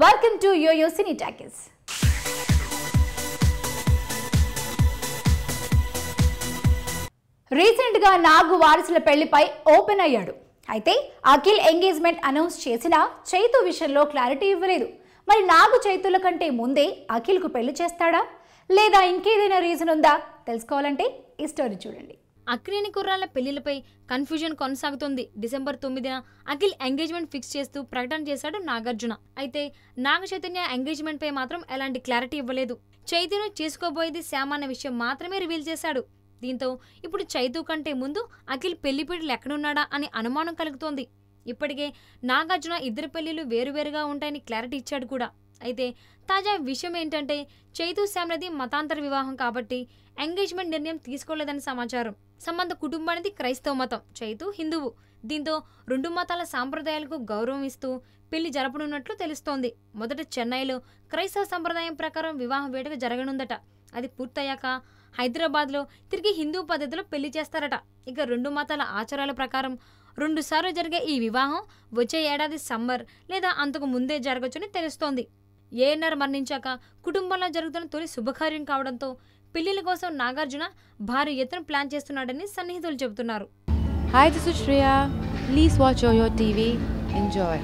Welcome to Yo-Yo Cine Talkies. రీసెంట్గా నాగు వారసుల పెళ్లిపై open అయ్యాడు. అయితే అఖిల్ ఎంగేజ్మెంట్ అనౌన్స్ చేసినా చైతు విషయంలో క్లారిటీ ఇవ్వలేదు. మరి నాగు చైతుల కంటే ముందే అఖిల్కు పెళ్లి చేస్తాడా లేదా ఇంకేదైనా రీజన్ ఉందా? తెలుసుకోవాలంటే ఈ స్టోరీ చూడండి. అక్కినేని కుర్రాళ్ల పెళ్లిలపై కన్ఫ్యూజన్ కొనసాగుతుంది. డిసెంబర్ 9న అఖిల్ ఎంగేజ్మెంట్ ఫిక్స్ చేస్తూ ప్రకటన చేశాడు నాగార్జున. అయితే నాగ చైతన్య ఎంగేజ్మెంట్ పై మాత్రం ఎలాంటి క్లారిటీ ఇవ్వలేదు. చైతును చేసుకోబోయేది శ్యామ అన్న విషయం మాత్రమే రివీల్ చేశాడు. దీంతో ఇప్పుడు చైతు కంటే ముందు అఖిల్ పెళ్లిపీటలు ఎక్కడున్నాడా అని అనుమానం కలుగుతోంది. ఇప్పటికే నాగార్జున ఇద్దరు పెళ్లిళ్లు వేరువేరుగా ఉంటాయని క్లారిటీ ఇచ్చాడు కూడా. అయితే తాజా విషయం ఏంటంటే చైతు శ్యామ్లది మతాంతర వివాహం కాబట్టి ఎంగేజ్మెంట్ నిర్ణయం తీసుకోలేదని సమాచారం. సంబంధ కుటుంబానికి క్రైస్తవ మతం, చైతు హిందువు. దీంతో రెండు మతాల సాంప్రదాయాలకు గౌరవం ఇస్తూ పెళ్లి జరపనున్నట్లు తెలుస్తోంది. మొదట చెన్నైలో క్రైస్తవ సంప్రదాయం ప్రకారం వివాహ వేడుక జరగనుందట. అది పూర్తయ్యాక హైదరాబాద్లో తిరిగి హిందూ పద్ధతిలో పెళ్లి చేస్తారట. ఇక రెండు మతాల ఆచారాల ప్రకారం 2 సార్లు జరిగే ఈ వివాహం వచ్చే ఏడాది సమ్మర్ లేదా అంతకు ముందే జరగవచ్చని తెలుస్తోంది. ఏఎన్ఆర్ మరణించాక కుటుంబంలో జరుగుతున్న తొలి శుభకార్యం కావడంతో పెళ్లిల కోసం నాగార్జున భారీ ఎత్తున ప్లాన్ చేస్తున్నాడని సన్నిహితులు చెబుతున్నారు. Hi, this is Shreya. Please watch Yo-Yo TV. Enjoy.